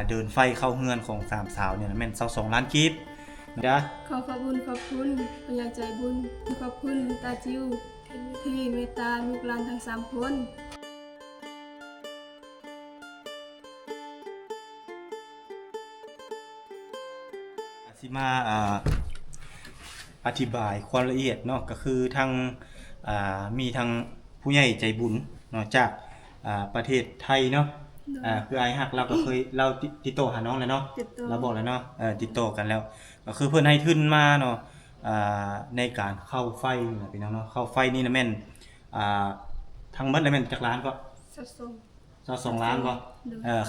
เดินไฟเข้าเฮือนของสามสาวเนี่ยแม่น22ล้านกีบนะจ๊ะขอบคุณผู้ใหญ่ใจบุญขอบคุณตาจิวที่เมตตาลูกหลานทั้ง3คนสิมาอธิบายความละเอียดเนาะก็คือทางมีทางผู้ใหญ่ใจบุญเนาะจากประเทศไทยเนาะคือไอ้ฮักเราก็เคยเราติดต่อหาน้องแล้วเนาะเราบอกแล้วเนาะติดต่อกันแล้วก็คือเพิ่นให้ทุนมาเนาะในการเข้าไฟนี่พี่น้องเนาะเข้าไฟนี่นะแม่นทั้งหมดแล้วแม่นจักล้านก็22ล้านก็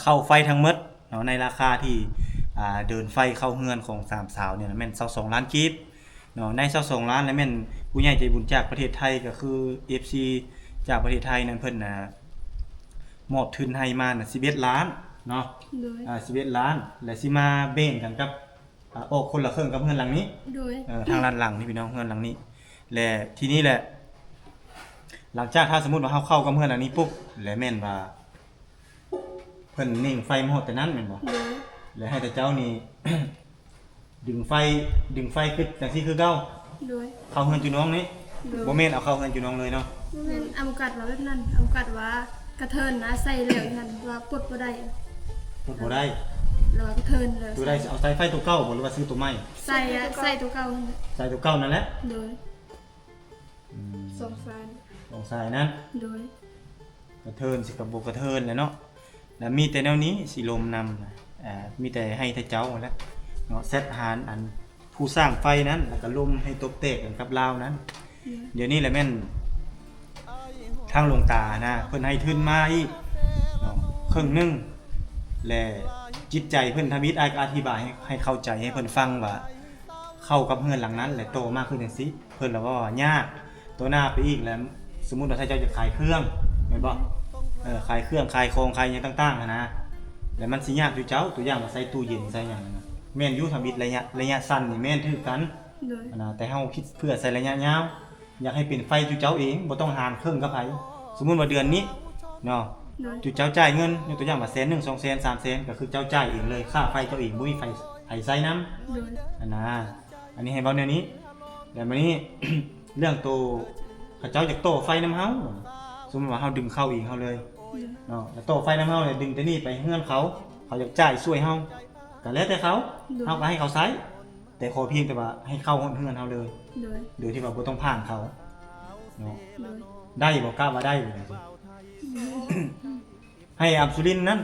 เข้าไฟทั้งหมดเนาะในราคาที่เดินไฟเข้าเฮือนของสามสาวเนี่ยแม่น22ล้านกีบเนาะใน22ล้านแล้วแม่นผู้ใหญ่ใจบุญจากประเทศไทยก็คือ FC จากประเทศไทยนั่นเพิ่นมอบทุนให้มาน่ะ11ล้านเนาะ11ล้านและสิมาแบ่งกันกับออกคนละครึ่งกับเฮือนหลังนี้ทางด้านหลังนี่พี่น้องเฮือนหลังนี้และทีนี้แหละหลังจากถ้าสมมุติว่าเฮาเข้ากับเฮือนหลังนี้ปุ๊บแล้วแม่นว่าเพิ่นนิ่งไฟมาฮอดแต่นั้นแม่นบ่แล้วให้แต่เจ้านี่ ดึงไฟขึ้นจังซี่คือเก่าเข้าเฮือนจุน้องนี้บ่แม่นเอาเข้าเฮือนจุน้องเลยเนาะบ่แม่นอำกัดว่าแบบนั้นอำกัดว่ากระเทินนะใส่แล้วนั่นว่าปลดบ่ได้แล้วกระเทินเลยตัวใดเอาใส่ไฟตัวเก่าบ่หรือว่าซื้อตัวใหม่ใส่ตัวเก่าใส่ตัวเก่านั่นแหละโดยสงสายนั้นโดยกระเทินสิกับบ่กระเทินแหละเนาะแล้วมีแต่แนวนี้สิลมนำมีแต่ให้ท่านเจ้าแหละเนาะเซตหารอันผู้สร้างไฟนั้นแล้วก็ลมให้ตบแตกกันกับลาวนั้นเดี๋ยวนี้แหละแม่นทางหลวงตานะเพิ่นให้ทุนมาอีกเนาะครึ่งนึงและจิตใจเพิ่นทวิตอธิบายให้เข้าใจให้เพิ่นฟังว่าเข้ากับเฮือนหลังนั้นและโตมากขึ้นจังซี่เพิ่นแล้วว่ายากตัวหน้าไปอีกแล้วสมมุติว่าถ้าเจ้าจะขายเครื่องแม่นบ่ขายเครื่องขายของขายหยังต่างๆนะแล้วมันสิยากอยู่เจ้าตัวอย่างว่าใส่ตู้เย็นใส่หยังนะแม่นอยู่ทวิตระยะสั้นนี่แม่นถือกันนะแต่เฮาคิดเพื่อใส่ระยะยาวอยากให้เป็นไฟจุเจ้าเองบ่ต้องหารเครื่องกับไผสมมุติว่าเดือนนี้เนาะจุเจ้าจ่ายเงินยกตัวอย่างว่า100,000 200,000 300,000ก็คือเจ้าจ่ายเองเลยค่าไฟเจ้าเองบ่มีไฟใช้น้ำอันนี้ให้เว้าแนวนี้แล้วมื้อนี้ เรื่องโตเขาเจ้าอยากโตไฟน้ำเฮาสมมุติว่าเฮาดึงเข้าเองเฮาเลยเนาะแล้วโตไฟน้ำเฮาเนี่ยดึงแต่นี่ไปเฮือนเขาอยากจ่ายช่วยเฮาก็แล้วแต่เขาก็ให้เขาใช้แต่ขอเพียงแต่ว่าให้เข้าเฮือนเฮาเลยโดยที่ว่าบ่ต้องผ่านเขาเนาะได้บ่กล้าว่าได้บ่จังซี่ให้อับสุรินนั้น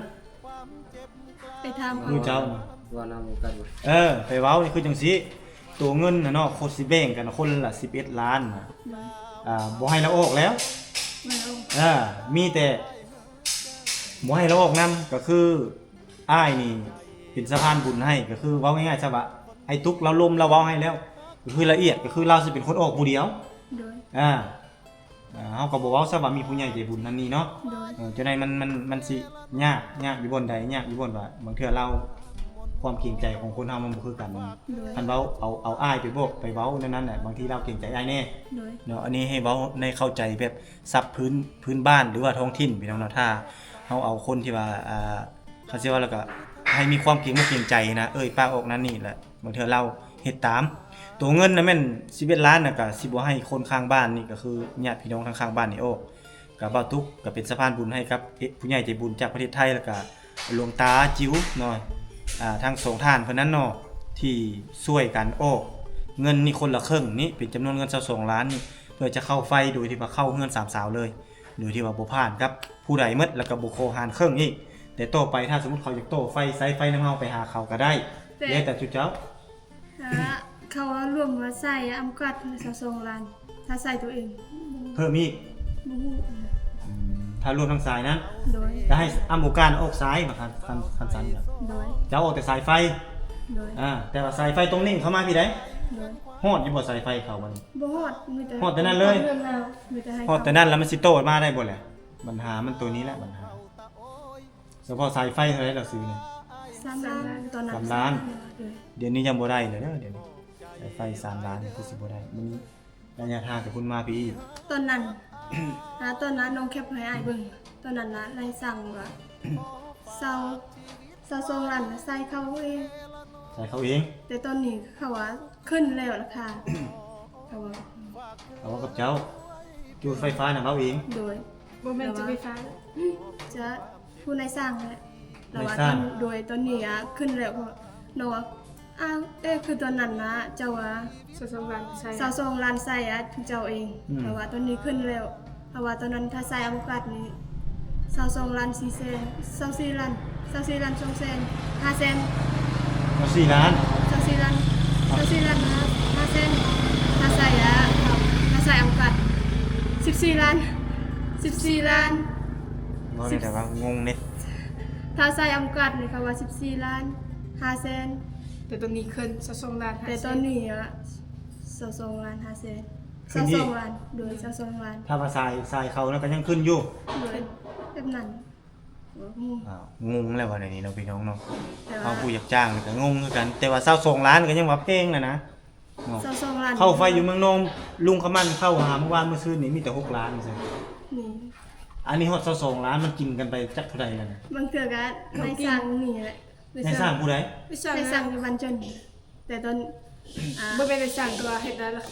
ไปถามผู้เจ้าว่านำกันไปเว้านี่คือจังซี่ตัวเงินน่ะเนาะโคสิแบ่งกันคนละ11ล้านน่ะบ่ให้เราออกแล้วมีแต่บ่ให้เราออกนำก็คืออ้ายนี่เป็นสะพานบุญให้ก็คือเว้าง่ายๆซะว่าไอ้ตุกเราล้มเราเว้าให้แล้วก็คือละเอียดก็คือเราสิเป็นคนออกผู้เดียวเฮาก็บ่เว้าซะว่ามีผู้ใหญ่ใจบุญนั่นนี่เนาะจังได๋มันสิยากอยู่บนใดยากอยู่บนว่าบางเทื่อเราความเกรงใจของคนเฮามันบ่คือกันคันเว้าเอาอ้ายไปบอกไปเว้านั้นแหละบางทีเราเกรงใจอ้ายแน่เนาะอันนี้ให้เว้าในเข้าใจแบบศัพท์พื้นบ้านหรือว่าท้องถิ่นพี่น้องเนาะถ้าเฮาเอาคนที่ว่าเขาสิว่าแล้วก็ให้มีความเกรงใจนะป้าออกนั้นนี่แหละบางเทื่อเราเฮ็ดตามตัวเงินน่ะแม่น11ล้านน่ะก็สิบ่ให้คนข้างบ้านนี่ก็คือญาติพี่น้องทางข้างบ้านนี่ก็บ่าวตุกก็เป็นสะพานบุญให้กับผู้ใหญ่ใจบุญจากประเทศไทยแล้วก็หลวงตาจิ๋วเนาะทางสงฆ์ท่านเพิ่นนั้นเนาะที่ช่วยกันเงินนี่คนละครึ่งนี่เป็นจำนวนเงิน22ล้านนี่เพื่อจะเข้าไฟโดยที่ว่าเข้าเฮือนสามสาวเลยโดยที่ว่าบ่ผ่านกับผู้ใดหมดแล้วก็บ่โคหารครึ่งอีกแต่ต่อไปถ้าสมมุติเขาอยากโตไฟใส่ไฟนำเฮาไปหาเขาก็ได้แล้วแต่จุเจ้าเขารวมว่าใส่อำกัด22ล้านถ้าใส่ตัวเองเพิ่มอีกถ้ารวมทั้งสายนั้นโดยจะให้อำโอกาสออกซ้ายมาคันสันโดยจะออกแต่สายไฟโดยแต่ว่าสายไฟตรงนิ่งเข้ามาพี่ได้โดยฮอดอยู่บ่สายไฟเขาบ่นี่บ่ฮอดมีแต่ฮอดแต่นั้นเลยฮอดแต่นั้นแล้วมันสิโตมาได้บ่แหละปัญหามันตัวนี้แหละปัญหาเฉพาะสายไฟเท่าไหร่เราซื้อนี่3ล้านตอนนั้น3ล้านเดี๋ยวนี้ยังบ่ได้เลยเด้อเดี๋ยวนี้สายไฟ3ล้านคือสิบ่ได้มันระยะทางจากคุณมาพี่ตอนนั้นน้องแคปให้อ้ายเบิ่งตอนนั้นนะนายสั่งว่า20 22ล้านใส่เขาเอง ใส่เขาเอง แต่ตอนนี้เขาว่าขึ้นแล้วราคา เขาว่า เอากับเจ้าจูดไฟฟ้าน่ะเอาเอง โดย บ่แม่นจะไฟฟ้า จะผู้นายสร้างแหละแต่ว่า นายสร้าง โดยตอนนี้ขึ้นแล้วเพราะเนาะอ้าวคือตอนนั้นนะเจ้าว่า 22ล้านใช่ 22ล้านใส่เจ้าเองแต่ว่าตอนนี้ขึ้นแล้วเพราะว่าตอนนั้นถ้าใส่อวกาศนี่22ล้าน4แสน24ล้าน24ล้าน2แสน5แสน เอา4ล้าน 24ล้าน24ล้าน5แสนถ้าใส่ถ้าใส่อวกาศ14ล้าน14ล้าน บ่ได้แต่ว่างงเน็ต ถ้าใส่อวกาศนี่ค่ะว่า14ล้าน5แสน แต่ตอนนี้ขึ้น22ล้าน แต่ตอนนี้22ล้าน5แสน22ล้านโดย22ล้าน ถ้าว่าทรายเขานั่นก็ยังขึ้นอยู่ โดยแบบนั้น อ้าวงงแล้วว่าในนี้เนาะพี่น้องเนาะ แต่ เขา ว่า ผู้อยากจ้างนี่ก็งงคือกัน แต่ว่า22ล้านก็ยังว่าเพลงน่ะนะเนาะ 22ล้าน เข้าไฟอยู่เมืองนมลุงเขามันเข้าหาเมื่อวานเมื่อคืนนี่มีแต่6ล้านซั่น นี่ อันนี้ฮอด22ล้านมันกินกันไปจักเท่าใดแล้วนะ บางเทื่อก็ในสร้างนี่แหละ ในสร้างผู้ใด ไม่ใช่ ในสร้างอยู่บ้านจนแต่ตอนบ่แม่นได้สร้างตัวเฮ็ดได้ล่ะ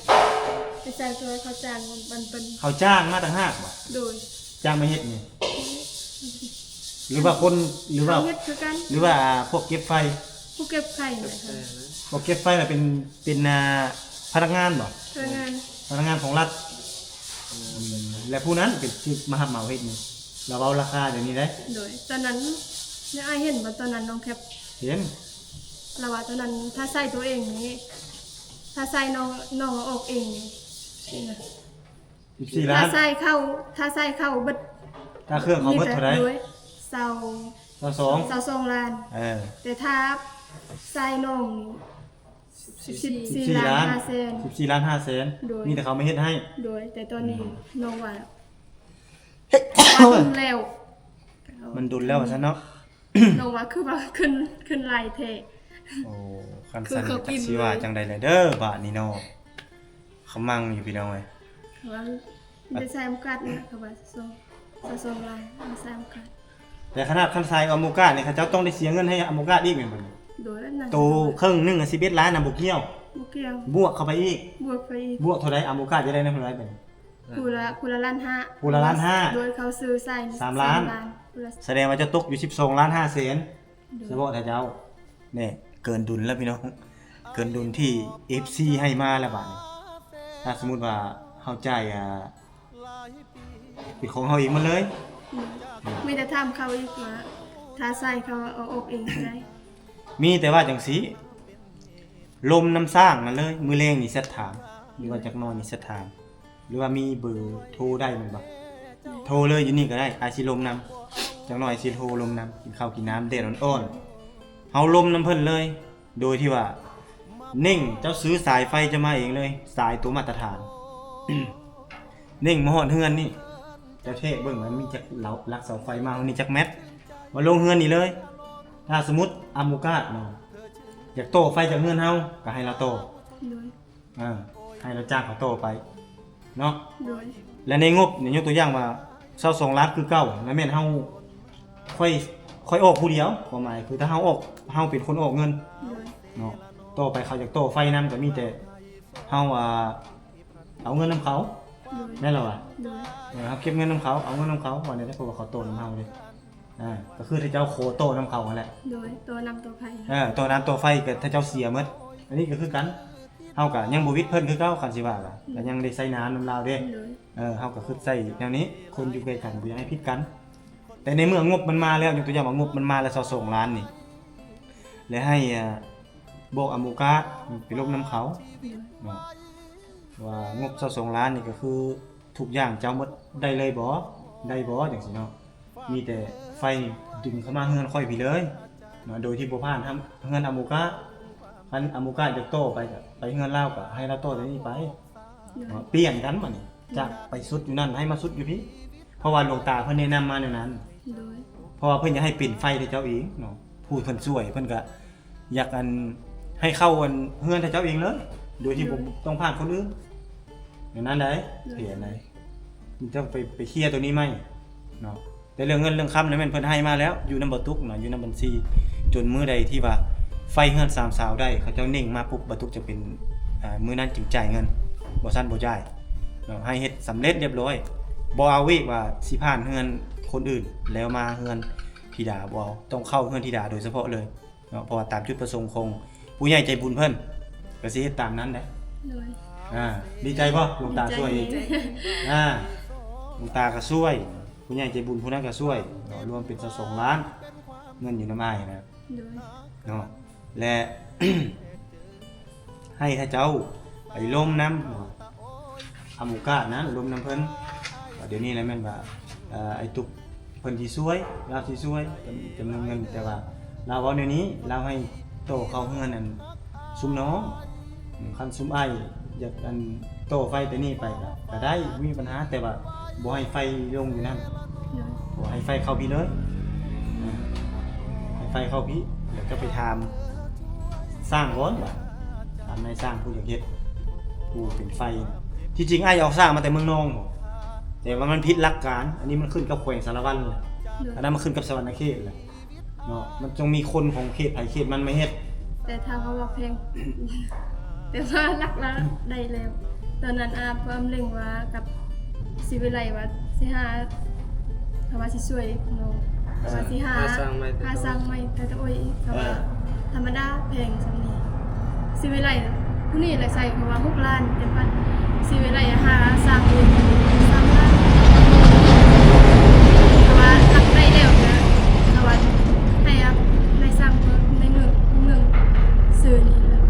ในสร้างตัวเขาจ้างมันเป็น เขาจ้างมาต่างหากบ่ โดย จ้างมาเฮ็ดนี่หรือว่าคนหรือว่า เฮ็ดคือกัน หรือว่าพวกเก็บไฟ ผู้เก็บไข่นะคะ พวกเก็บไฟน่ะเป็นพนักงานบ่ พนักงาน พนักงานของรัฐและผู้นั้นเป็นที่มารับเหมาเฮ็ดนี่เราเอาราคาเดี๋ยวนี้ได้ โดยตอนนั้นเนี่ยอ้ายเห็นว่าตอนนั้นน้องแคป เห็น เราว่าตอนนั้นถ้าใส่ตัวเองนี่ถ้าใส่น้องเอาออกเองนี่นะ 14ล้า ถ้าน ใส่เข้าเบิด ถ้าเครื่องเขาเบิดเท่าไหร่ ด้วยเซา 22 ล้าน เออ แต่ถ้าใส่น้องนี่14 14 ล้า ล้าน น 5แสน 14ล้าน5แสน โดย มีแต่เขาไม่เฮ็ดให้ โดยแต่ตอนนี้น้องว่าขึ้นแล้ว มันดุลแล้วว่าซั่นเนาะ น้องว่าคือว่าขึ้นหลายเท โอ้คันสั่นจักสิว่าจังได๋ล่ะเด้อบาดนี้เนาะเขามั่งอยู่พี่น้องเอ้ย ว่าได้ใส่อำกัดนะเขาว่า2ล้านเอาใส่อำกัด แต่ขนาดคันทรายอโมกาเนี่ยเขาเจ้าต้องได้เสียเงินให้อโมกาอีกแม่นบ่นี่ โดยนั้น โตครึ่งหนึงอะ11ล้านน่ะบ่เกี่ยว บ่เกี่ยว บวกเข้าไปอีก บวกไปอีก บวกเท่าใดอโมกาจะได้นำเท่าไหร่เป็น คูละล้านห้า คูละล้านห้า โดยเขาซื้อใส่ 3ล้าน คูละ แสดงว่าจะตกอยู่12ล้าน5แสนเฉพาะถ้าเจ้านี่เกินดุลแล้วพี่น้องเกินดุลที่ FC ให้มาแล้วบาดนี้ถ้าสมมุติว่าเฮาจ่ายเป็นของเฮาเองหมดเลย มีแต่ถามเขาอีกว่าถ้าใส่เขาเอาออกเองได้ มีแต่ว่าจังซี่ลมน้ำสร้างนั่นเลยมื้อแรงนี่เซตถามหรือว่าจักหน้อยนี่เซตถามหรือว่ามีเบอร์โทรได้แม่นบ่โทรเลยอยู่นี่ก็ได้อาสิลมนำจักหน่อยสิโทรลมนำกินข้าวกินน้ำแดดอ่อนๆเฮาลมน้ำเพิ่นเลย โดยที่ว่าเน่งเจ้าซื้อสายไฟจะมาเองเลย สายตัวมาตรฐาน เน่งมาฮอดเฮือนนี่เจ้าเทพเบิ่งว่ามีจักเหลาลักเสาไฟมาเฮานี่จักแมตรมาลงเฮือนนี่เลย ถ้าสมมุติอามูกาดเนาะอยากโตไฟจากเฮือนเฮาก็ให้เราโต โดย ให้เราจ้างเขาโตไปเนาะ โดย และในงบเนี่ยยกตัวอย่างว่า22ล้านคือเก่าแล้วแม่นเฮาค่อยออกผู้เดียวความหมายคือถ้าเฮาออกเฮาเป็นคนออกเงิน โดย เนาะโตไปเขาอยากโตไฟนำก็มีแต่เฮาเอาเงินนำเขา โดย แม่นแล้วอ่ะ โดย ครับเก็บเงินนำเขาเอาเงินนำเขาว่าได้เพราะว่าเขาโตนำเฮาเลยก็คือถ้าเจ้าโคโตนำเขานั่นแหละ โดยตัวนำตัวไผ่ ตัวน้ำตัวไฟก็ถ้าเจ้าเสียหมดอันนี้ก็คือกันเฮาก็ยังบ่วิทย์เพิ่นคือเก่าคันสิว่าก็ก็ยังได้ใช้น้ำนำลาวเด้ โดย เฮาก็คือใช้แนวนี้คนอยู่ใกล้กันบ่อยากให้ผิดกัน แต่ในเมื่องบมันมาแล้วยกตัวอย่างว่างบมันมาแล้ว22ล้านนี่แล้วให้บอกอโมกาไปลบน้ำเขา โดย ว่างบ22ล้านนี่ก็คือทุกอย่างเจ้าหมดได้เลยบ่ได้บ่จังซี่เนาะมีแต่ไฟดึงเข้ามาเฮือนค่อยพี่เลยเนาะโดยที่บ่ผ่านทำเฮือนอโมกาคันอโมกาจะโตไปก็ไปเฮือนลาวก็ให้เราโตตัวนี้ไป โดย เนาะเปลี่ยนกันบัดนี้จากไปสุดอยู่นั่นให้มาสุดอยู่พี่เพราะว่าหลวงตาเพิ่นแนะนำมาแนวนั้น โดย เพราะว่าเพิ่นอยากให้ปิ่นไฟให้เจ้าเองเนาะผู้เพิ่นช่วยเพิ่นก็อยากให้เข้าเฮือนให้เจ้าเองเลยโดยที่บ่ต้องผ่านคนอื่นอย่างนั้นได้เห็นได้มันต้องไปเคลียร์ตัวนี้ไหมเนาะแต่เรื่องเงินเรื่องคำนี่แม่นเพิ่นให้มาแล้วอยู่นำบ่ตุกเนาะอยู่นำบัญชี จนมื้อใดที่ว่าไฟเฮือนสามสาวได้เขาเจ้าเน่งมาปุ๊บบ่ตุกจะเป็นมื้อนั้นจึงจ่ายเงินบ่ซั่นบ่จ่ายเนาะให้เฮ็ดสำเร็จเรียบร้อยบ่เอาอีกว่าสิผ่านเฮือนคนอื่นแล้วมาเฮือนธิดาบ่เอาต้องเข้าเฮือนธิดาโดยเฉพาะเลยเนาะเพราะว่าตามจุดประสงค์ของผู้ใหญ่ใจบุญเพิ่นก็สิเฮ็ดตามนั้นแหละ โดย ดีใจบ่หลวงตาช่วย ดีใจ หลวงตาก็ช่วยผู้ใหญ่ใจบุญผู้นั้นก็ช่วยเนาะรวมเป็น2ล้านเงินอยู่นำอ้ายนะ โดย เนาะและ ให้ถ้าเจ้าไปลมน้ำอาหมูกาดนะลมน้ำเพิ่นเดี๋ยวนี้แหละแม่นว่าไอ้ตุกเพิ่นสิช่วยเราสิช่วยจำนวนเงินแต่ว่าเราเว้าเดี๋ยวนี้เราให้โตเข้าเฮือนอันซุมน้องคันซุมอ้ายอยากอันโตไฟตัวนี้ไปก็ได้มีปัญหาแต่ว่าบ่ให้ไฟลงอยู่นั่น โดย บ่ให้ไฟเข้าพี่เลยให้ไฟเข้าพี่แล้วก็ไปถามสร้างก่อนว่าถามนายสร้างผู้อยากเฮ็ดผู้เป็นไฟนะที่จริงอ้ายเอาสร้างมาแต่เมืองนองแต่ว่ามันผิดหลักการอันนี้มันขึ้นกับแขวงสารวัตรเลยอันนั้นมันขึ้นกับสวรรณเขตเลยเนาะมันจงมีคนของเขตไผเขตมันมาเฮ็ด แต่ทางเขาบอกเพลง แต่ว่ารักละได้แล้วตอนนั้นอาเพิ่มเร่งว่ากับสิวิไลว่าสิหาเพราะว่าสิช่วยน้องเพราะว่าสิหาสร้างใหม่แต่โอ้ยเพราะว่าธรรมดาเพลงสำนี้สิวิไลผู้นี้เลยใส่เพราะว่า6ล้านเต็มปันสิวิไลหาสร้างเอง3ล้านเพราะว่ารักได้แล้วนะเพราะว่าให้ได้สร้างในเมืองซื้อนี่แล้ว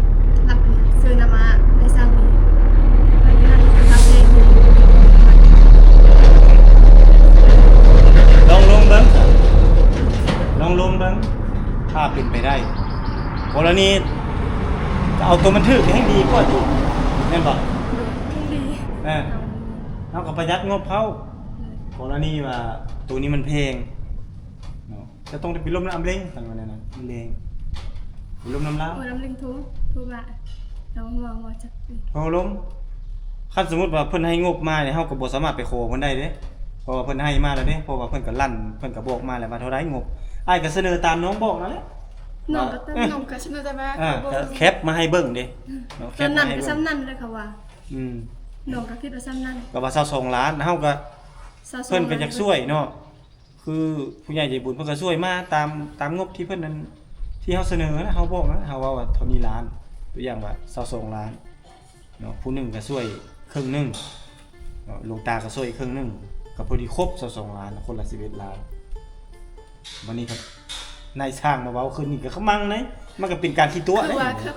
รักนี่ซื้อนำมาได้สร้างนี่ไปนั่นรักเอง ลองลงเบิ่งถ้าเป็นไปได้กรณีจะเอาตัวมันถึกให้ดีกว่าจุแม่นบ่ ดี เอาก็ประหยัดงบเขากรณีว่าตัวนี้มันแพงเนาะจะต้องไปลมน้ำเล้งกันว่านั้นมันแรงไปลมน้ำลาว โอ้น้ำลิงทูบะเรามองจักปี พอลมคันสมมุติว่าเพิ่นให้งบมาเนี่ยเฮาก็บ่สามารถไปขอเพิ่นได้เด้เพราะว่าเพิ่นให้มาแล้วเด้เพราะว่าเพิ่นก็ลั่นเพิ่นก็บอกมาแล้วว่าเท่าใดงบอ้ายก็เสนอตามน้องบอกนั่นแหละ น้องก็ตั้ง น้องก็ชนะได้มา ก็แคปมาให้เบิ่งเด้เนาะแค ตอ ป น มา นั้น ให้ ก็ เบิ่ง ซ้ำนั่นเลยค่ะว่า อืม น้องก็คิดว่าซ้ำนั่น ก็ว่า22ล้านเฮาก็เพิ่นก็อยากช่วยเนาะคือผู้ใหญ่ใจบุญเพิ่นก็ช่วยมาตามงบที่เพิ่นนั้นที่เฮาเสนอนะเฮาบอกนะเฮาว่าเท่านี้ล้านตัวอย่างว่า22ล้านเนาะผู้หนึงก็ช่วยครึ่งหนึงเนาะหลวงตาก็ช่วยครึ่งหนึงก็พอดีครบ22ล้านคนละ11ล้านวันนี้ครับนายช่างมาเว้าขึ้นนี่ก็ขมังนะมันก็เป็นการคิดตัว คือ เด้ ว่าเขา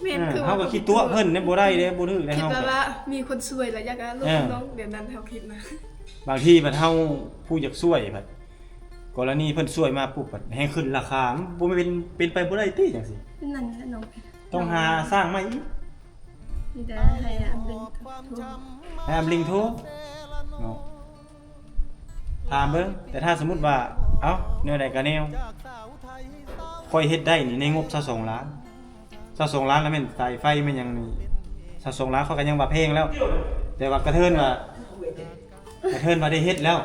แม่นคือ เฮาก็คิดตัวเพิ่นเนี่ยบ่ได้เด้บ่ถือได้ คิด เฮาก็ ว่ามีคนช่วยแล้วอยากลูกน้องเดี๋ยวนั้นเฮาคิดนะ บางทีบัดเฮาผู้อยากช่วยบัดกรณีเพิ่นช่วยมาปุ๊บบัดแฮงขึ้นราคามันบ่เป็นไปบ่ได้ติจังซี่ นั่นแหละน้อง ต้องหาสร้างใหม่อีก มีแต่ให้อันเป็นทู ให้อำลิงโทรเนาะถามเบิ่งแต่ถ้าสมมุติว่าเอ้าแนวใดก็แนวค่อยเฮ็ดได้นี่ในงบ22ล้าน22ล้านแล้วแม่นสายไฟแม่นหยังนี่22ล้านเขาก็ยังว่าแพงแล้ว แต่ว่ากระเทินว่าได้เฮ็ดแล้ว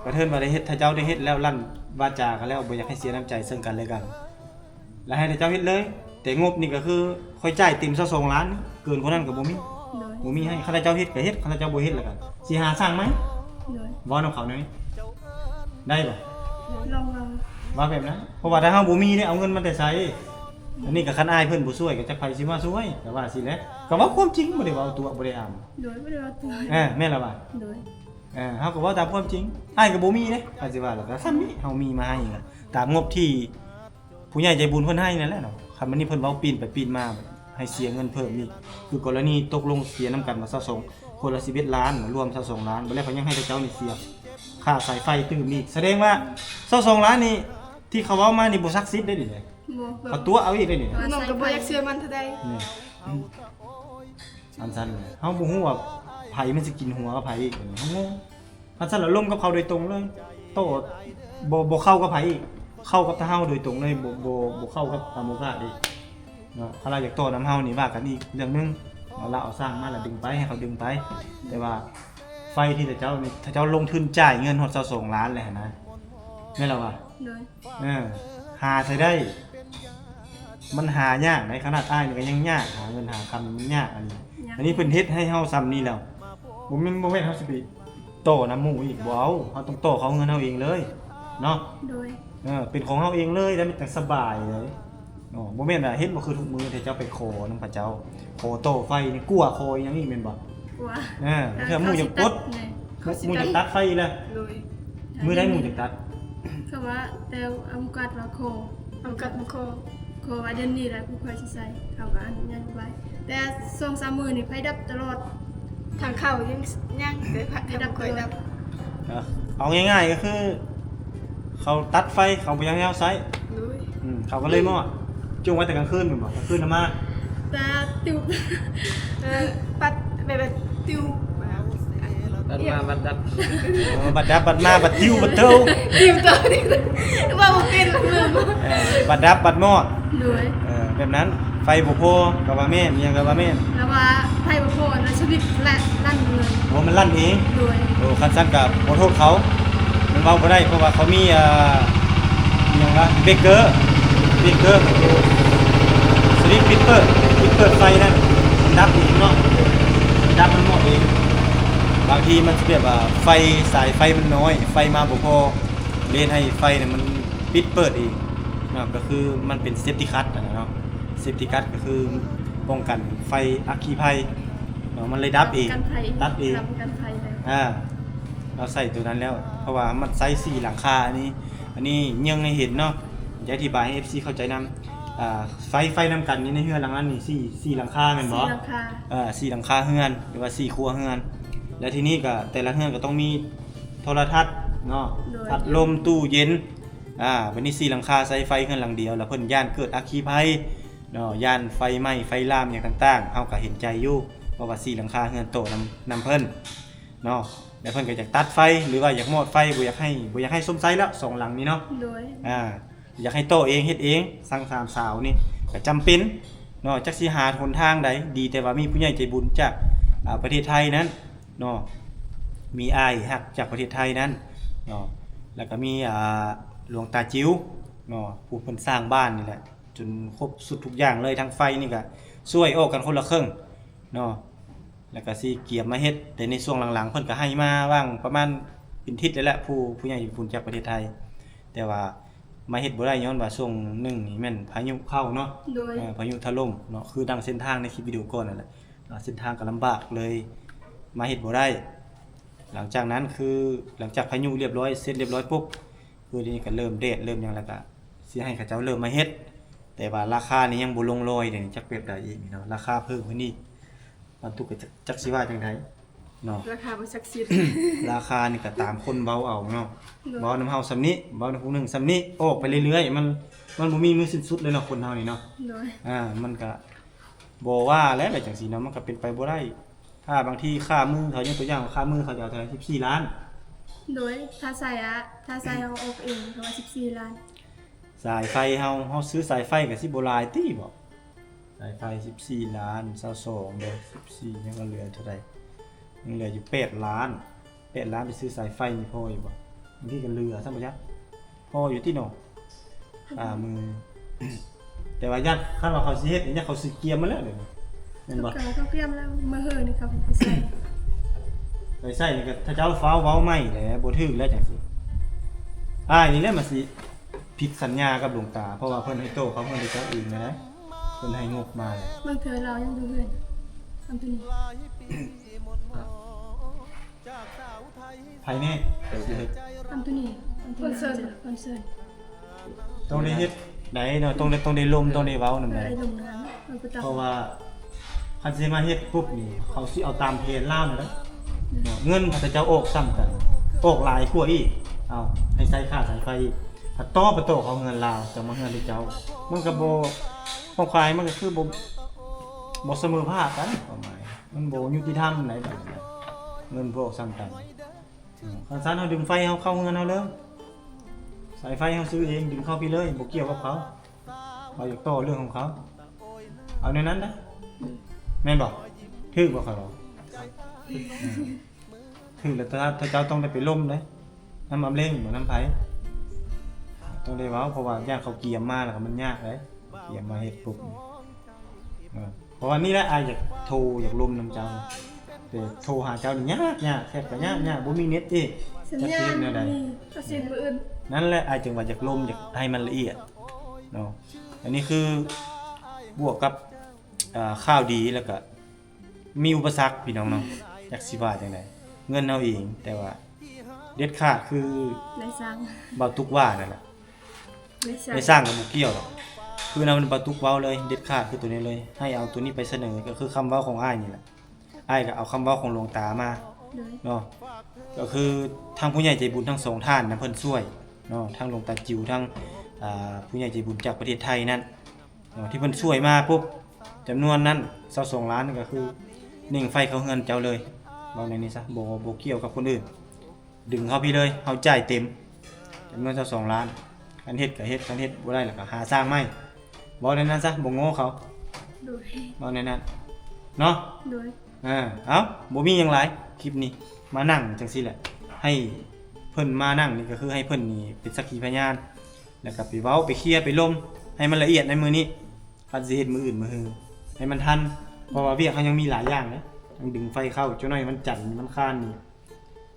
กระเทินว่าได้เฮ็ดถ้าเจ้าได้เฮ็ดแล้วลั่นวาจากันแล้วบ่อยากให้เสียน้ำใจซึ่งกันและกัน แล้วให้เจ้าเฮ็ดเลย แต่งบนี่ก็คือค่อยจ่ายเต็ม22ล้านเกินกว่านั้นก็บ่มี โดย บ่มีให้ข้าเจ้าเฮ็ดก็เฮ็ดข้าเจ้าบ่เฮ็ดแล้วกันสิหาสร้างไหม โดย บ่นำเขาหน่อยได้บ่ ลอง ว่าแบบนั้นเพราะว่าถ้าเฮาบ่มีเนี่ยเอาเงินมาแต่ไสอันนี้ก็คันอ้ายเพิ่นบ่ช่วยก็จักไผสิมาช่วยก็ว่าสิแหละก็เว้าความจริงบ่ได้เว้าตัวบ่ได้อ้ำ โดยไม่ได้ว่าตัว แม่นล่ะว่า โดย เฮาก็เว้าตามความจริงอ้ายก็บ่มีเด้อาจสิว่าแล้วก็คันนี้เฮามีมาให้ล่ะตามงบที่ผู้ใหญ่ใจบุญเพิ่นให้นั่นแหละเนาะคันมันนี่เพิ่นเว้าปีนไปปีนมาให้เสียเงินเพิ่มอีกคือกรณีตกลงเสียนํกันมา22คนละ11ล้านรวม22ล้านบ่แล้วเขายังให้เจ้านี่เสียค่าสายไฟตื้มอีกแสดงว่า22ล้านนี่ที่เขาเว้ามานี่บ่ศักดิ์สิทธิ์ได้ดิ บ่ เอาตัวเอาอีกได้ดิ น้องก็บ่อยากเชื่อมันเท่าใด นี่อันซั่นเลยเฮาบ่ฮู้ว่าไผมันสิกินหัวกับไผอีกเฮางงอันซั่นแล้วล่มกับเขาโดยตรงเลยโตบ่เข้ากับไผอีกเข้ากับทาเฮาโดยตรงเลยบ่เข้ากับตาโมกะอีกเนาะถ้าเราอยากโตนำเฮานี่ว่ากันอีกเรื่องนึงเราเอาสร้างมาแล้วดึงไปให้เขาดึงไป แต่ว่าไฟที่เจ้านี่ถ้าเจ้าลงทุนจ่ายเงินฮอด22ล้านเลยนะแม่นล่ะว่า โดย หาใช้ได้ มันหายากในขนาดอ้ายนี่ก็ยังยากหาเงินหาคำมันยากอันนี้เพิ่นเฮ็ดให้เฮาซ้ำนี่แล้วบ่แม่นเฮาสิไปโตน้ำหมู่อีกบ่เอาเฮาต้องโตเขาเงินเฮาเองเลยเนาะ โดย เป็นของเฮาเองเลยแล้วมันจังสบายเลยบ่แม่นเฮ็ดบ่คือทุกมื้อที่เจ้าไปขอนำพระเจ้าขอโตไฟนี่กลัวโคอีหยังอีกแม่นบ่ กลัว เทื่อหมู่จังปดหมู่จังตัดไฟแล้ว โดย มื้อใดหมู่จังตัด เขาว่าแต่อำกัดว่าโค เอากัดมาคอ โคว่าเดือนนี้แหละผู้คอยสิใส่เขาก็อันยันไว้แต่2-3มื้อนี่ไฟดับตลอด ทางเข้ายังแต่ผัดให้ดับคอยดับ เอาง่ายๆก็คือ เขาตัดไฟเขาบ่อยากให้เฮาใช้ โดย เขาก็เลยมอดจุงไว้แต่กลางคืนแม่นบ่กลางคืนน่ะมา แต่ติว ปัดแบบติว บัดมาบัดดับ บัดดับบัดมาบัดติ้วบัดเทิว ติวตัวนี้ว่าบ่เป็นลืม บัดดับบัดมอด โดย แบบนั้นไฟบ่พอก็ว่าแม่นอิหยังก็ว่าแม่น แล้วว่าไพ่บ่พอแล้วชีวิตและลั่นเลย โอ้มันลั่นเอง โดย คันซั่นก็บ่โทษเขามันเว้าบ่ได้เพราะว่าเขามีอิหยังว่าเบรกเกอร์สวิตช์ปิดเปิดไฟนั่นมันดับเองเนาะมันดับมันหมดเองบางทีมันสิแบบว่าไฟสายไฟมันน้อยไฟมาบ่พอเล่นให้ไฟเนี่ยมันปิดเปิดเองเนาะก็คือมันเป็นเซฟตี้คัทเนาะเซฟตี้คัทก็คือป้องกันไฟอัคคีภัยเนาะมันเลยดับเอง กันภัย ดับเอง รับกันภัยแล้ว เราใส่ตัวนั้นแล้ว เพราะว่ามันไซส์4หลังคาอันนี้ยังให้เห็นเนาะจะอธิบายให้ FC เข้าใจนำไฟนำกันนี่ในเฮือนหลังนั้นนี่4หลังคาแม่นบ่ สี่ราคา 4หลังคาเฮือนหรือว่า4ครัวเฮือน แล้วทีนี้ก็แต่ละเฮือนก็ต้องมีโทรทัศน์เนาะพัดลมตู้เย็นวันนี้4หลังคาใช้ไฟเฮือนหลังเดียวแล้วเพิ่นย่านเกิดอัคคีภัยเนาะย่านไฟไหม้ไฟลามอย่างต่างๆเฮาก็เห็นใจอยู่เพราะว่า4หลังคาเฮือนโตนำเพิ่นเนาะแล้วเพิ่นก็อยากตัดไฟหรือว่าอยากมอดไฟบ่อยากให้สมไซแล้ว2หลังนี้เนาะ โดย อยากให้โตเองเฮ็ดเองสร้างสามสาวนี่ก็จำเป็นเนาะจักสิหาหนทางใดดีแต่ว่ามีผู้ใหญ่ใจบุญจากประเทศไทยนั้นเนาะมีอ้ายฮักจากประเทศไทยนั้นเนาะแล้วก็มีหลวงตาจิ๋วเนาะผู้เพิ่นสร้างบ้านนี่แหละจนครบสุดทุกอย่างเลยทั้งไฟนี่ก็ช่วยออกกันคนละครึ่งเนาะแล้วก็สิเกียบมาเฮ็ดแต่ในช่วงหลังๆเพิ่นก็ให้มาว่างประมาณเป็นทิศแล้วแหละผู้ใหญ่บุญจากประเทศไทยแต่ว่ามาเฮ็ดบ่ได้ย้อนว่าช่วงหนึงนี่แม่นพายุเข้าเนาะ โดย พายุถล่มเนาะคือดังเส้นทางในคลิปวิดีโอก่อนนั่นแหละเส้นทางก็ลำบากเลยมาเฮ็ดบ่ได้หลังจากนั้นคือหลังจากพายุเรียบร้อยเสร็จเรียบร้อยปุ๊บคือทีนี้ก็เริ่มเดทเริ่มหยังแล้วก็สิให้เขาเจ้าเริ่มมาเฮ็ดแต่ว่าราคานี่ยังบ่ลงรอยเดี๋ยวนี้จักเป็นได้อีกเนาะราคาเพิ่มขึ้นอีกบรรทุกก็จักสิว่าจังไดเนาะ ราคาบ่ศักดิ์สิทธิ์ ราคานี่ก็ตามคนเว้าเอาเนาะเว้านำเฮาซำนี้เว้านำผู้หนึงซำนี้ออกไปเรื่อยๆมันบ่มีมือสิ้นสุดเลยเนาะคนเฮานี่เนาะ โดย มันก็บ่ว่าแล้วอะไรจังซี่เนาะมันก็เป็นไปบ่ได้ถ้าบางทีค่ามือเขายกตัวอย่างค่ามือเขาจะเอาเท่าไหร่14ล้าน โดยถ้าใส่เอาออกเองก็ว่า14ล้าน สายไฟเฮาซื้อสายไฟก็สิบ่หลายติบ่สายไฟ14ล้าน22เด้อ14ยังก็เหลือเท่าใดยังเหลืออยู่8ล้าน8ล้านไปซื้อสายไฟนี่พออยู่บ่บางทีก็เหลือซั่นบ่จ๊ะพออยู่ติเนาะมือ แต่ว่ายัดคันว่าเขาสิเฮ็ดนี่เขาสิเกียมมาแล้วเด้อแม่นบ่ เขาเตรียมแล้วมื้อเฮือนี่ครับไปใส่ ไปใส่นี่ก็ถ้าเจ้าฟ้าวเว้าใหม่แหละบ่ถึกแล้วจังซี่นี่แหละมันสิผิดสัญญากับหลวงตาเพราะว่าเพิ่นให้โตเขาเพิ่นได้เจ้าเองนะเพิ่นให้งบมาเลย บางเทื่อเรายังดูเฮือนทำตัวนี้ ภายในสิเฮ็ด ทำตัวนี้คอนเสิร์ต ต้องได้เฮ็ดได้เนาะต้องได้ลมต้องได้เว้านำได้ ไอ้ลงนั้นมันก็ตาม เพราะว่าคันสิมาเฮ็ดปุ๊บนี่เขาสิเอาตามเพลล่ามเด้อเนาะเงินพระเจ้าออกซ้ำกันออกหลายกว่าอีกเอาให้ใช้ค่าสายไฟถ้าต่อประตูเขาเงินลาวจะมาเงินเจ้ามันก็บ่ของขายมันก็คือบ่เสมอภาคกันประมาณมันบ่ยุติธรรมไหนแบบนี้เงินพวกซ้ำกันคันซั่นเฮาดึงไฟเฮาเข้าเงินเฮาเลยสายไฟเฮาซื้อเองดึงเข้าไปเลยบ่เกี่ยวกับเขาอยากต่อเรื่องของเขาเอาในนั้นนะแม่นบ่ถึกบ่ครับถึกแล้วถ้าเจ้าต้องได้ไปล่มเลยน้ำอำเล่งบ่น้ำไผ ต้องได้เว้าเพราะว่าย่างเขาเกียมมาแล้วก็มันยากเลยเกียมมาเฮ็ดปุ๊บเพราะว่านี่แหละอายอยากโทรอยากลมนํเจ้าแต่โทรหาเจ้านี่ยากแทบก็ยากบ่มีเน็ตอีก สัญ จะ ญา เฮ็ ณ ดแนวใด ก็สิมื้ออื่น นั่นแหละอายจึงว่าอยากลมอยากให้มันละเอียดเนาะอันนี้คือบวกกับข้าวดีแล้วก็มีอุปสรรคพี่น้องเนาะอยากสิว่าจังได๋เงินเอาเองแต่ว่าเด็ดขาดคือ ได้สร้าง เบาตุกว่านั่นแหละ ได้สร้าง ไม่สร้างกับบ่เกี่ยวหรอกคือนำมันเบาตุกเว้าเลยเด็ดขาดคือตัวนี้เลย ให้เอาตัวนี้ไปเสนอก็คือคำเว้าของอ้ายนี่แหละอ้ายก็เอาคำเว้าของหลวงตามา โดย เนาะก็คือทางผู้ใหญ่ใจบุญทั้งสองท่านนะเพิ่นช่วยเนาะทั้งหลวงตาจิ๋วทั้งผู้ใหญ่ใจบุญจากประเทศไทยนั่นเนาะที่เพิ่นช่วยมาปุ๊บจำนวนนั้น22ล้านก็คือนิ่งไฟเขาเงินเจ้าเลยเว้าในนี้ซะบ่เกี่ยวกับคนอื่นดึงเข้าพี่เลยเฮาจ่ายเต็มจำนวน22ล้านคันเฮ็ดก็เฮ็ดคันเฮ็ดบ่ได้แล้วก็หาสร้างใหม่เว้าในนั้นซะบ่โง่เขา โดย เว้าในนั้นเนาะ โดย เอ้าบ่มีหยังหลายคลิปนี้มานั่งจังซี่แหละให้เพิ่นมานั่งนี่ก็คือให้เพิ่นนี่เป็นสักขีพยานแล้วก็ไปเว้าไปเคลียร์ไปลมให้มันละเอียดในมือนี้คันสิเฮ็ดมืออื่นมือฮือให้มันทันเพราะว่าเวียกเขายังมีหลายอย่างนะยังดึงไฟเข้าจังหน่อยมันจันทร์มันค้านนี่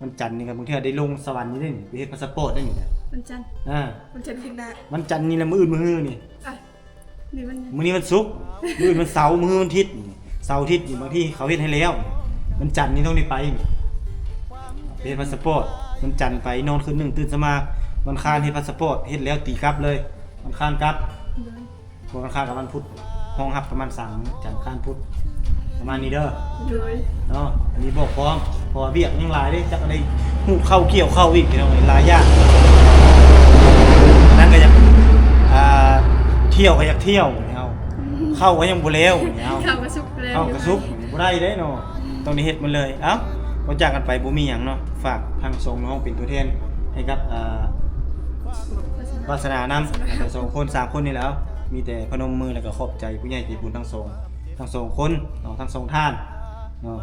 มันจันทร์นี่ก็บางเทื่อได้ลงสวรรค์นี่ได้นี่ไปเฮ็ดพาสปอร์ตได้นี่นะ วันจันทร์ มันจะขึ้นหน้า มันจันทร์นี่ละมืออื่นมือฮือนี่ อ่ะนี่มัน มื้อนี้มันศุกร์มื้ออื่นมันเสาร์มื้อฮือวันอาทิตย์นี่เสาร์อาทิตย์นี่บางทีเขาเฮ็ดให้แล้วมันจันทร์นี่ต้องได้ไปนี่ เฮ็ดพาสปอร์ตมันจันทร์ไปนอนคืนหนึงตื่นสมาวันค้านเฮ็ดพาสปอร์ตเฮ็ดแล้วตีกลับเลยวันค้านกลับ โดย วันค้านกับวันพุธห้องรับประมาณ3มื้อจันทร์ค้านพุธประมาณนี้เด้อ โดย เนาะอันนี้บอกพร้อมเพราะว่าเวียกยังหลายเด้จักอะไรฮู้เข้าเกี่ยวเข้าอีกพี่น้องหลายอย่างนั่นก็อยากเที่ยวก็อยากเที่ยวเอาเข้าก็ยังบ่แล้วเอา ข้าวกระสุกแล้ว เข้ากระซุกบ่ได้เด้เนาะต้องได้เฮ็ดมันเลยเอ้าบ่จากกันไปบ่มีหยังเนาะฝากทางส่งน้องเป็นตัวแทนให้กับวาสนานำแล้วก็2คน3คนนี่แหล้วมีแต่พนมมือแล้วก็ขอบใจผู้ใหญ่ใจบุญทั้งสองคนเนาะทั้งสองท่านเนาะ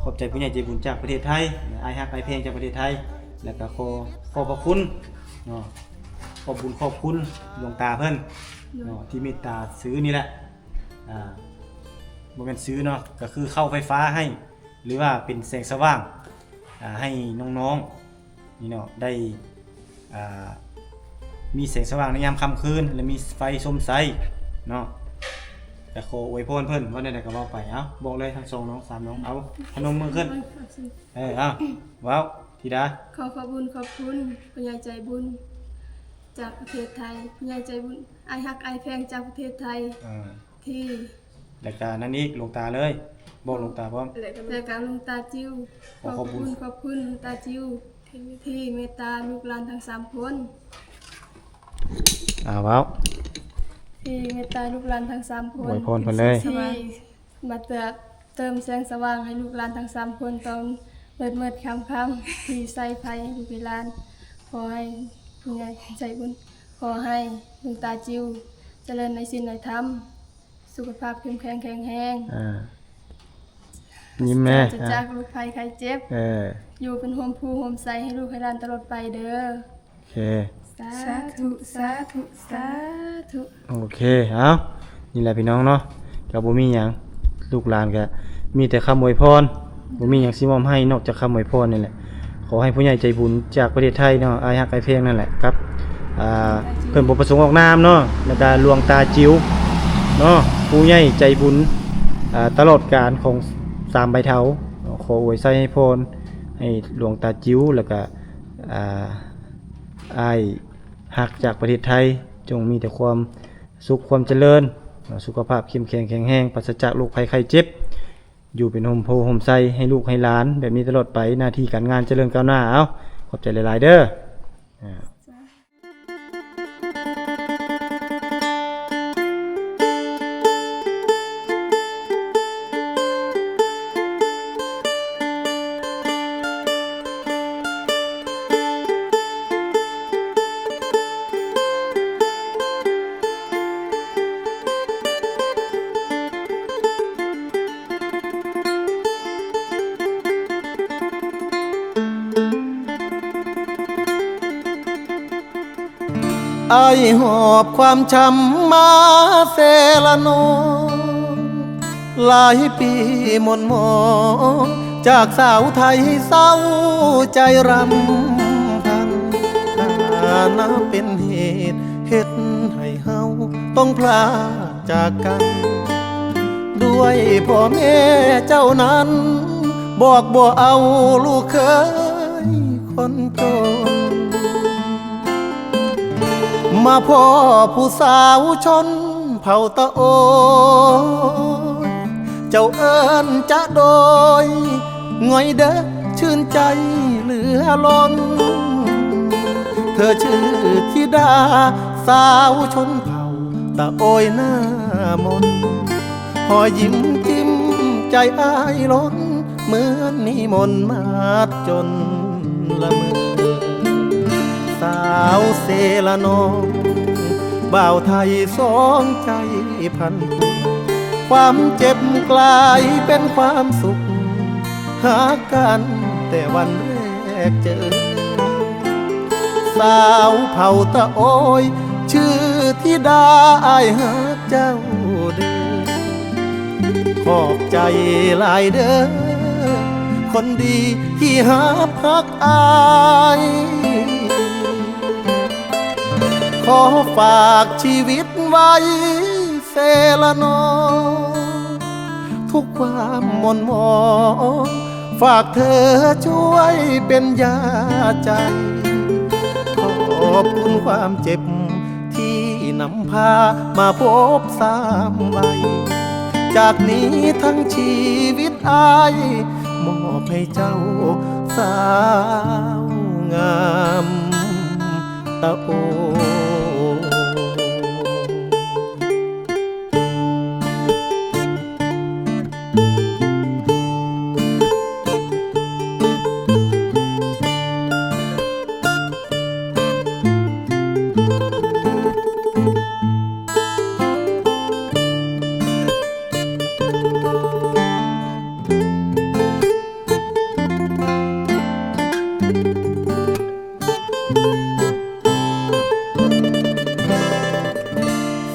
ขอบใจผู้ใหญ่ใจบุญจากประเทศไทยอ้ายฮักอ้ายเพลงจากประเทศไทยแล้วก็ขอบพระคุณเนาะขอบคุณหลวงตาเพิ่นเนาะที่เมตตาซื้อนี่แหละบ่แม่นซื้อเนาะก็คือเข้าไฟฟ้าให้หรือว่าเป็นแสงสว่างให้น้องๆนี่เนาะได้มีแสงสว่างในยามค่ำคืนและมีไฟสมใสเนาะแต่ขออวยพรเพิ่นว่าได้ก็เว้าไปเอ้าบอกเลยทั้ง2น้อง3น้องเอาพนมมือขึ้นเอาว้าวธิดา ขอบคุณผู้ใหญ่ใจบุญจากประเทศไทยผู้ใหญ่ใจบุญอ้ายฮักอ้ายแพงจากประเทศไทยที่ แล้วก็นั่นอีกหลวงตาเลยบอกหลวงตาพร้อม รายการหลวงตาจิ้วขอบคุณหลวงตาจิ้วที่เมตตาลูกหลานทั้ง3คน ว้าว ที่เมตตาลูกหลานทั้ง3คน อวยพรเพิ่นเลย ที่มาเติมแสงสว่างให้ลูกหลานทั้ง3คนตอนมืดค่ำๆที่ใส่ไฟให้ลูกหลานขอให้ผู้ใหญ่ใจบุญขอให้หลวงตาจิ้วเจริญในศีลในธรรมสุขภาพเข้มแข็งแข็งแรงยิ้มแม่ จะจากลูกภัยไข้เจ็บ อยู่เป็นโฮมภูโฮมใสให้ลูกให้หลานตลอดไปเด้อ โอเค สาธุสาธุสาธุ โอเคเอานี่แหละพี่น้องเนาะก็บ่มีหยังลูกหลานก็มีแต่คำอวยพรบ่มีหยังสิมอบให้นอกจากคำอวยพรนี่แหละขอให้ผู้ใหญ่ใจบุญจากประเทศไทยเนาะอ้ายฮักอ้ายเพลงนั่นแหละครับเพิ่นบ่ประสงค์ออกนามเนาะแล้วก็หลวงตาจิ๋วเนาะผู้ใหญ่ใจบุญตลอดกาลของ3ใบเถาขออวยไสให้พรให้หลวงตาจิ๋วแล้วก็อ้ายฮักจากประเทศไทยจงมีแต่ความสุขความเจริญสุขภาพเข้มแข็งแข็งแรงปราศจากโรคภัยไข้เจ็บอยู่เป็นโฮมโพโฮมไซให้ลูกให้หลานแบบนี้ตลอดไปหน้าที่การงานเจริญก้าวหน้าเอาขอบใจหลายๆเด้อ อายหอบความช้ำมาเซละนองหลายปีหม่นหมองจากสาวไทยเศร้าใจรำพันถ้านับเป็นเหตุเฮ็ดให้เฮาต้องพลาดจากกัน ด้วยพ่อแม่เจ้านั้น บอกบ่เอาลูกเคยคนจน มาพ่อผู้สาวชนเผ่าตะโอยเจ้าเอิ้นจะโดยง่อยเด้อชื่นใจเหลือล้น เธอชื่อธิดาสาวชนเผ่าตะโอยหน้ามนหอยิ้มจิ้มใจอ้ายล้นเหมือนนิมนต์มาจนละเมอสาวเซละนองบ่าวไทยสองใจพันผูกความเจ็บกลายเป็นความสุขหากันแต่วันแรกเจอสาวเผ่าตะโอยชื่อธิดาอายหาเจ้าเด้อขอบใจหลายเด้อคนดีที่หาพักอายขอฝากชีวิตไว้เซละนองทุกความหม่นหมองฝากเธอช่วยเป็นยาใจขอบคุณความเจ็บที่นำพามาพบสามใบจากนี้ทั้งชีวิตอายมอบให้เจ้าสาวงามตะโอ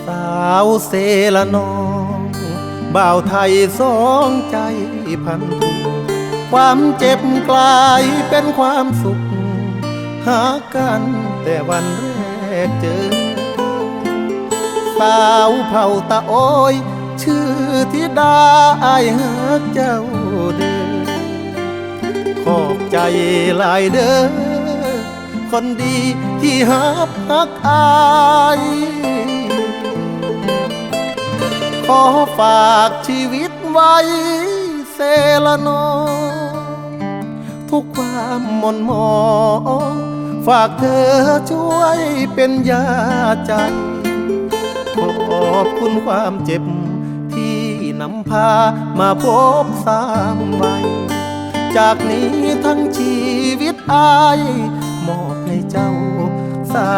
สาวเซละนองบ่าวไทยสองใจพันผูกความเจ็บกลายเป็นความสุขหากันแต่วันแรกเจอสาวเผ่าตะโอยชื่อธิดาอายหาเจ้าเด้อขอบใจหลายเด้อคนดีที่หาพักอายขอฝากชีวิตไว้เซละนองทุกความหม่นหมองฝากเธอช่วยเป็นยาใจขอบคุณความเจ็บที่นำพามาพบสามใบจากนี้ทั้งชีวิตอายมอบให้เจ้าสา